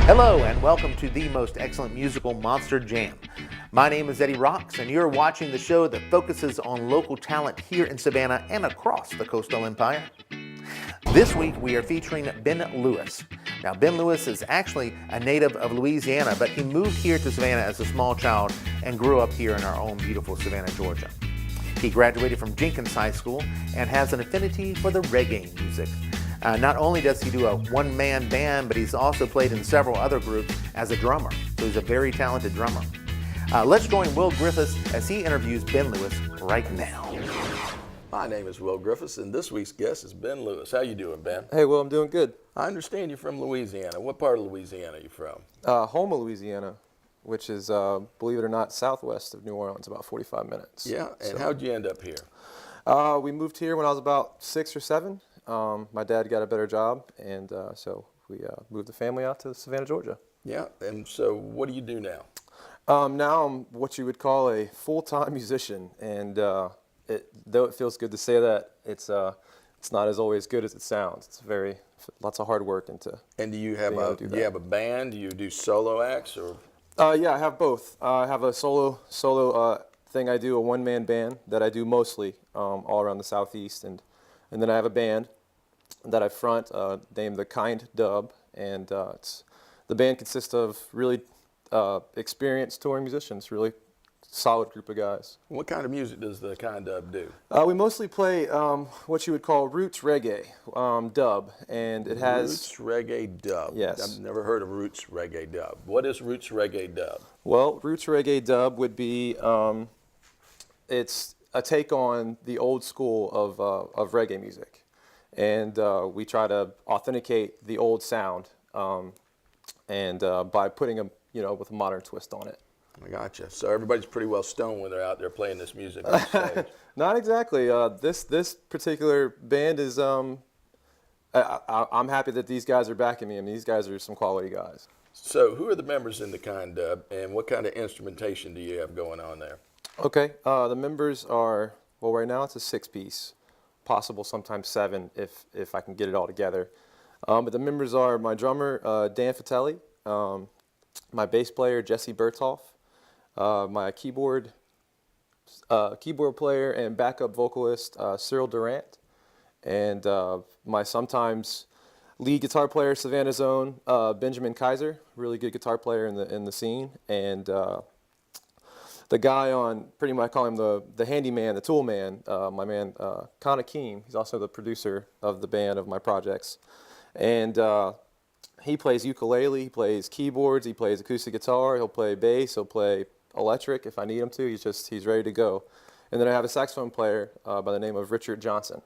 Hello and welcome to the most excellent musical Monster Jam. My name is Eddie Rahx and you're watching the show that focuses on local talent here in Savannah and across the Coastal Empire. This week we are featuring Ben Lewis. Now Ben Lewis is actually a native of Louisiana, but he moved here to Savannah as a small child and grew up here in our own beautiful Savannah, Georgia. He graduated from Jenkins High School and has an affinity for the reggae music. Not only does he do a one-man band, but he's also played in several other groups as a drummer. So he's a very talented drummer. Let's join Will Griffiths as he interviews Ben Lewis right now. My name is Will Griffiths, and this week's guest is Ben Lewis. How you doing, Ben? Hey, Will, I'm doing good. I understand you're from Louisiana. What part of Louisiana are you from? Houma, Louisiana, which is, believe it or not, southwest of New Orleans, about 45 minutes. Yeah, and how'd you end up here? We moved here when I was about 6 or 7. My dad got a better job, and so we moved the family out to Savannah, Georgia. Yeah, and so what do you do now? Now I'm what you would call a full-time musician, and though it feels good to say that, it's not as always good as it sounds. It's lots of hard work into. And do you have a band? Do you do solo acts or? Yeah, I have both. I have a solo thing. I do a one-man band that I do mostly all around the southeast, and then I have a band that I front named the Kind Dub, and the band consists of really experienced touring musicians, really solid group of guys. What kind of music does the Kind Dub do? We mostly play what you would call roots reggae dub, and it has Roots reggae dub. Yes. I've never heard of roots reggae dub. What is roots reggae dub? Well, roots reggae dub would be it's a take on the old school of reggae music, and we try to authenticate the old sound, and by putting with a modern twist on it. I gotcha. So everybody's pretty well stoned when they're out there playing this music on stage. Not exactly. This particular band is. I'm happy that these guys are backing me. I mean, these guys are some quality guys. So who are the members in the Kind Dub, and what kind of instrumentation do you have going on there? Okay. The members are, well, right now it's a 6-piece, possible sometimes 7 if I can get it all together. But the members are my drummer Dan Fatelli, my bass player Jesse Bertolf, my keyboard player and backup vocalist Cyril Durant, and my sometimes lead guitar player, Savannah's own Benjamin Kaiser, really good guitar player in the scene, and the guy on, pretty much I call him the handyman, the tool man, my man Kana Keem. He's also the producer of the band of my projects, and he plays ukulele, he plays keyboards, he plays acoustic guitar, he'll play bass, he'll play electric if I need him to. He's ready to go. And then I have a saxophone player by the name of Richard Johnson.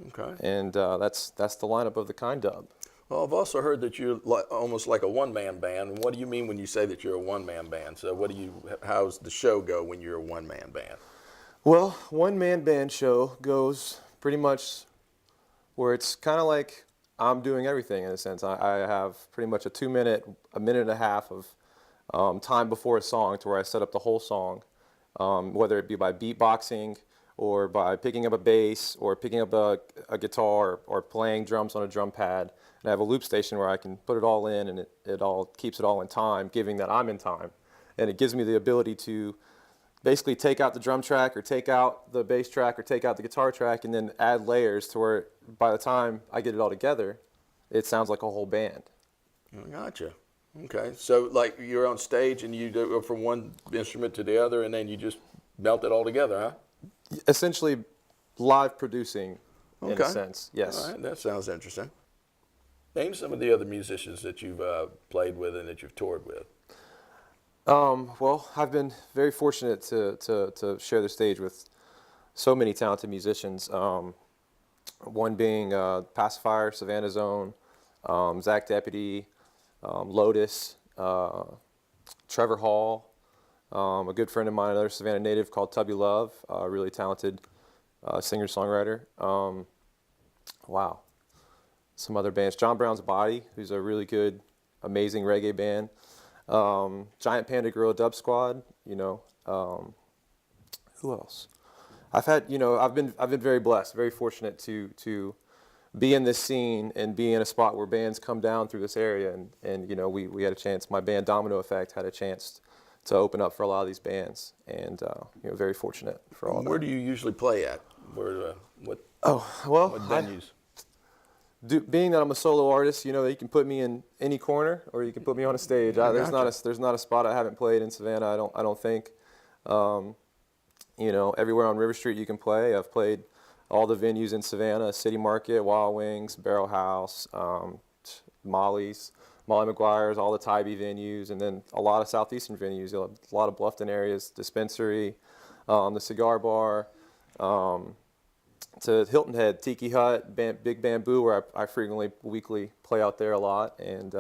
Okay. And that's the lineup of the Kind Dub. Well, I've also heard that you're almost like a one-man band. What do you mean when you say that you're a one-man band? So how's the show go when you're a one-man band? Well, one-man band show goes pretty much where it's kind of like I'm doing everything in a sense. I have pretty much a minute and a half of time before a song to where I set up the whole song, whether it be by beatboxing or by picking up a bass or picking up a guitar or playing drums on a drum pad. And I have a loop station where I can put it all in, and it all keeps it all in time, giving that I'm in time. And it gives me the ability to basically take out the drum track or take out the bass track or take out the guitar track and then add layers to where by the time I get it all together, it sounds like a whole band. I gotcha. Okay. So like you're on stage and you go from one instrument to the other and then you just melt it all together, huh? Essentially live producing in a sense, yes. All right. That sounds interesting. Name some of the other musicians that you've played with and that you've toured with. Well, I've been very fortunate to share the stage with so many talented musicians. One being Pacifier, Savannah's own, Zach Deputy, Lotus, Trevor Hall, a good friend of mine, another Savannah native called Tubby Love, a really talented singer-songwriter. Wow. Some other bands. John Brown's Body, who's a really good, amazing reggae band. Giant Panda Gorilla Dub Squad, who else? I've been very blessed, very fortunate to be in this scene and be in a spot where bands come down through this area. And you know, we had a chance, my band Domino Effect had a chance to open up for a lot of these bands. And, you know, very fortunate for all of that. Where do you usually play at? What venues? Being that I'm a solo artist, you know, you can put me in any corner or you can put me on a stage. There's not a spot I haven't played in Savannah. I don't think. You know, everywhere on River Street you can play. I've played all the venues in Savannah: City Market, Wild Wings, Barrel House, Molly McGuire's, all the Tybee venues, and then a lot of southeastern venues. A lot of Bluffton areas, Dispensary, the Cigar Bar. To Hilton Head, Tiki Hut, Big Bamboo, where I frequently weekly play out there a lot, and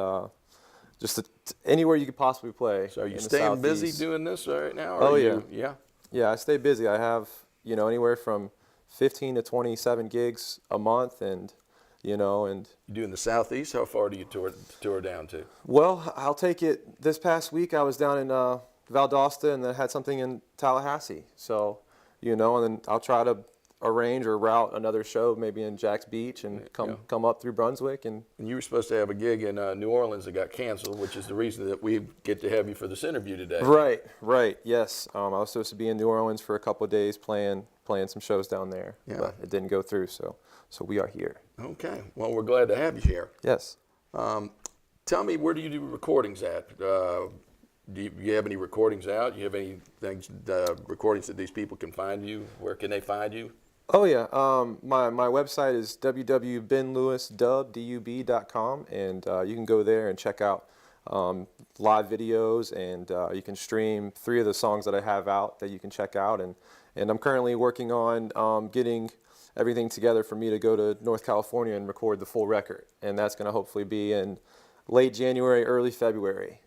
just anywhere you could possibly play. So are you staying busy doing this right now? Oh yeah, yeah. I stay busy. I have, you know, anywhere from 15 to 27 gigs a month, and you know, and you do in the Southeast. How far do you tour down to? Well, I'll take it. This past week I was down in Valdosta, and then had something in Tallahassee. So, you know, and then I'll try to arrange or route another show maybe in Jack's Beach and come up through Brunswick. And you were supposed to have a gig in New Orleans that got canceled, which is the reason that we get to have you for this interview today. Right, yes. I was supposed to be in New Orleans for a couple of days playing some shows down there, but it didn't go through, so we are here. Okay, well, we're glad to have you here. Yes. Tell me, where do you do recordings at? Do you have any recordings out? Do you have any recordings that these people can find you? Where can they find you? Oh yeah, my website is www.benlewisdub.com, and you can go there and check out live videos, and you can stream 3 of the songs that I have out that you can check out, and I'm currently working on getting everything together for me to go to North California and record the full record, and that's going to hopefully be in late January, early February,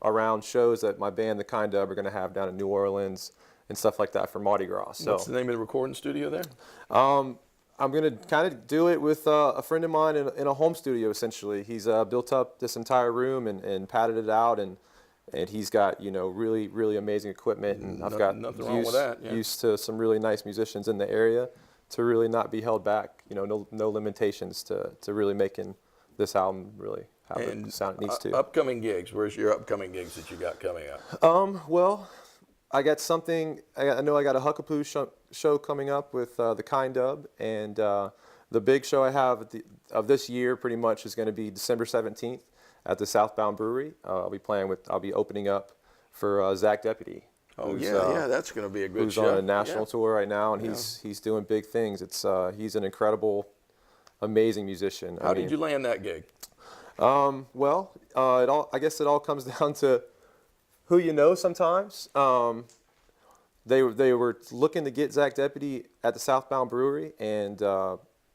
around shows that my band, the Kind Dub, are going to have down in New Orleans and stuff like that for Mardi Gras. So, what's the name of the recording studio there? I'm going to kind of do it with a friend of mine in a home studio, essentially. He's built up this entire room and padded it out, and he's got, you know, really, really amazing equipment. And I've got nothing wrong with that. Yeah. Used to some really nice musicians in the area to really not be held back, you know, no limitations to really making this album really have the sound it needs to. Upcoming gigs, where's your upcoming gigs that you got coming up? Well, I got something. I know I got a Huckapoo show coming up with the Kind Dub, and the big show I have of this year pretty much is going to be December 17th at the Southbound Brewery. I'll be opening up for Zach Deputy. Oh yeah, that's going to be a good show. Who's on a national tour right now, and he's doing big things. He's an incredible, amazing musician. How did you land that gig? Well, I guess it all comes down to who you know sometimes. They were looking to get Zach Deputy at the Southbound Brewery, and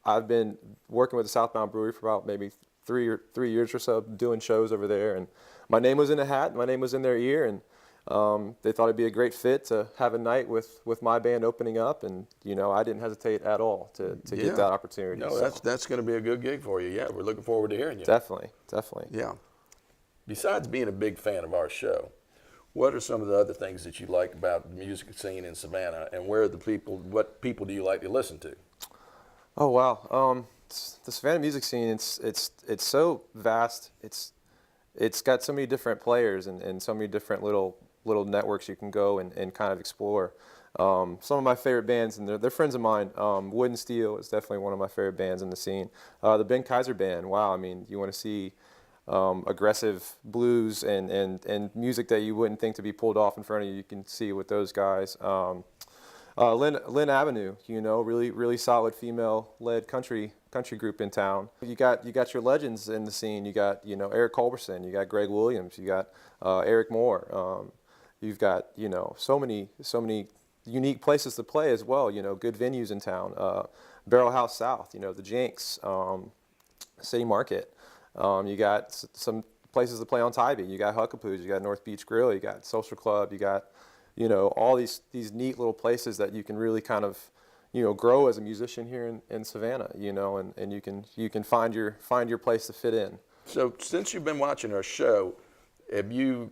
I've been working with the Southbound Brewery for about maybe 3 years or so, doing shows over there. And my name was in a hat, my name was in their ear, and they thought it'd be a great fit to have a night with my band opening up, and you know, I didn't hesitate at all to get that opportunity. No, that's going to be a good gig for you. Yeah, we're looking forward to hearing you. Definitely. Yeah. Besides being a big fan of our show, what are some of the other things that you like about the music scene in Savannah, and what people do you like to listen to? Oh wow, the Savannah music scene, it's so vast. It's got so many different players and so many different little networks you can go and kind of explore. Some of my favorite bands, and they're friends of mine. Wood and Steel is definitely one of my favorite bands in the scene. The Ben Kaiser Band, wow, I mean, you want to see aggressive blues and music that you wouldn't think to be pulled off in front of you. You can see with those guys. Lynn Avenue, you know, really solid female-led country group in town. You got your legends in the scene. You got, you know, Eric Culberson. You got Greg Williams. You got Eric Moore. You've got, you know, so many unique places to play as well. You know, good venues in town. Barrel House South. You know, the Jinx, City Market. You got some places to play on Tybee. You got Huckapoo's. You got North Beach Grill. You got Social Club. You got, you know, all these neat little places that you can really kind of, you know, grow as a musician here in Savannah, you know, and you can find your place to fit in. So since you've been watching our show, have you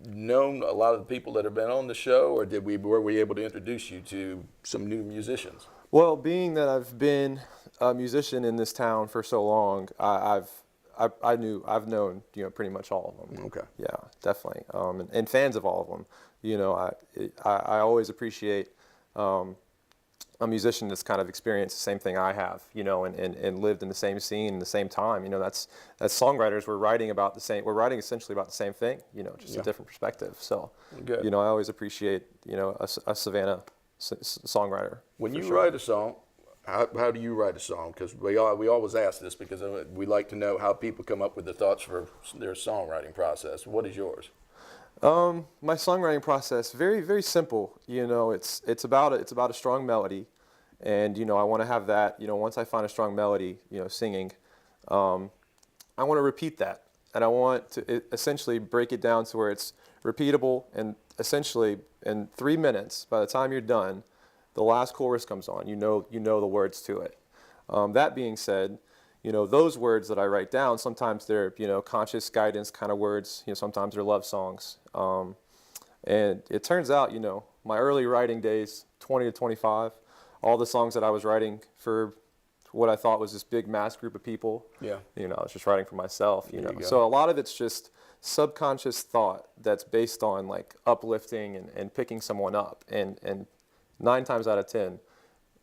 known a lot of the people that have been on the show, or were we able to introduce you to some new musicians? Well, being that I've been a musician in this town for so long, I've known, pretty much all of them. Okay. Yeah, definitely. And fans of all of them. I always appreciate a musician that's kind of experienced the same thing I have, and lived in the same scene in the same time. That's songwriters, we're writing essentially about the same thing, just a different perspective. So, Good. I always appreciate, a Savannah songwriter. When you sure. write a song, how do you write a song? Because we always ask this because we like to know how people come up with the thoughts for their songwriting process. What is yours? My songwriting process, very, very simple. It's about a strong melody, and I want to have that. Once I find a strong melody, singing, I want to repeat that, and I want to essentially break it down to where it's repeatable, and essentially in 3 minutes, by the time you're done, the last chorus comes on. You know the words to it. That being said, those words that I write down, sometimes they're, conscious guidance kind of words. Sometimes they're love songs. And it turns out, my early writing days, 20 to 25, all the songs that I was writing for what I thought was this big mass group of people. Yeah. I was just writing for myself, So a lot of it's just subconscious thought that's based on like uplifting and picking someone up. And 9 times out of 10,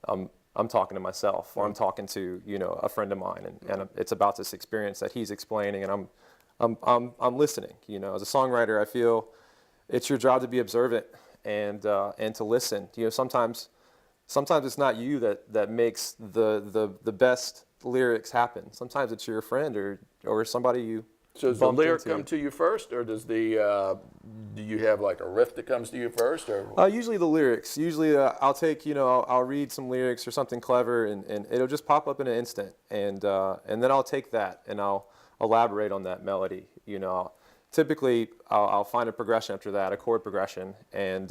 I'm talking to myself, or I'm talking to a friend of mine, and it's about this experience that he's explaining, and I'm listening. As a songwriter, I feel it's your job to be observant and to listen. Sometimes it's not you that makes the best lyrics happen. Sometimes it's your friend or somebody you. So does the lyric come to you first, or does do you have like a riff that comes to you first, or? Usually the lyrics. Usually I'll take, I'll read some lyrics or something clever, and it'll just pop up in an instant, and then I'll take that and I'll elaborate on that melody. Typically I'll find a progression after that, a chord progression, and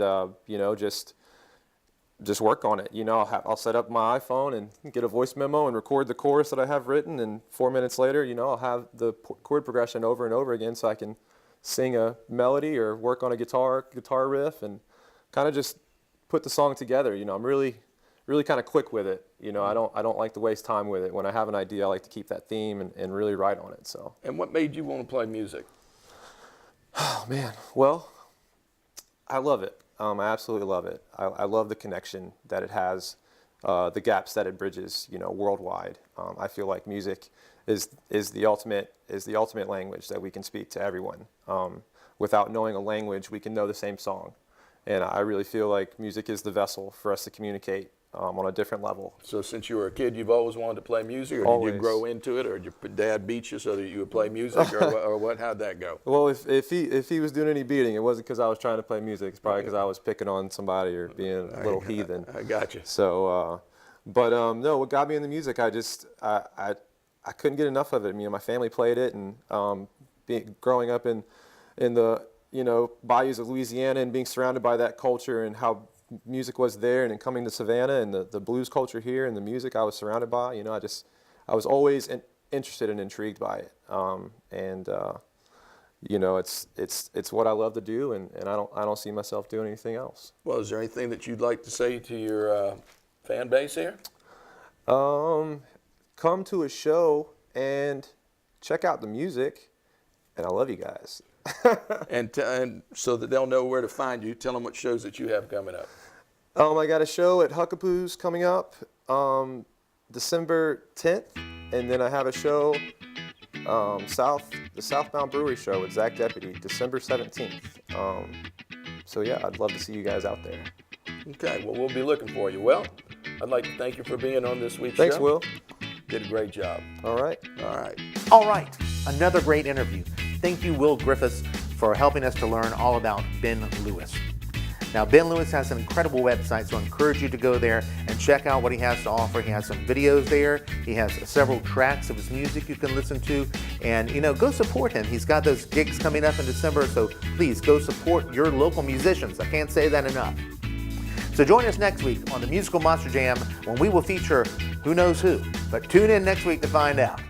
just work on it. I'll set up my iPhone and get a voice memo and record the chorus that I have written, and 4 minutes later, I'll have the chord progression over and over again, so I can sing a melody or work on a guitar riff and kind of just put the song together. I'm really kind of quick with it. I don't like to waste time with it. When I have an idea, I like to keep that theme and really write on it. So. And what made you want to play music? Oh man, well, I love it. I absolutely love it. I love the connection that it has, the gaps that it bridges, worldwide. I feel like music is the ultimate language that we can speak to everyone. Without knowing a language, we can know the same song. And I really feel like music is the vessel for us to communicate on a different level. So since you were a kid, you've always wanted to play music, or Always. did you grow into it, or did your dad beat you so that you would play music, or what? How'd that go? Well, if he was doing any beating, it wasn't because I was trying to play music. It's probably because I was picking on somebody or being a little heathen. I got you. So, no, what got me into music, I couldn't get enough of it. My family played it, and growing up in the bayous of Louisiana and being surrounded by that culture and how music was there, and then coming to Savannah and the blues culture here and the music I was surrounded by, I was always interested and intrigued by it. It's what I love to do, and I don't see myself doing anything else. Well, is there anything that you'd like to say to your fan base here? Come to a show and check out the music, and I love you guys. and so that they'll know where to find you, tell them what shows that you have coming up. I got a show at Huckapoo's coming up December 10th, and then I have a show, the Southbound Brewery show with Zach Deputy, December 17th. So yeah, I'd love to see you guys out there. Okay, well, we'll be looking for you. Well, I'd like to thank you for being on this week's show. Thanks, Will. Did a great job. All right. All right. All right, another great interview. Thank you, Will Griffiths, for helping us to learn all about Ben Lewis. Now, Ben Lewis has an incredible website, so I encourage you to go there and check out what he has to offer. He has some videos there. He has several tracks of his music you can listen to. And, go support him. He's got those gigs coming up in December, so please go support your local musicians. I can't say that enough. So join us next week on the Musical Monster Jam when we will feature who knows who. But tune in next week to find out.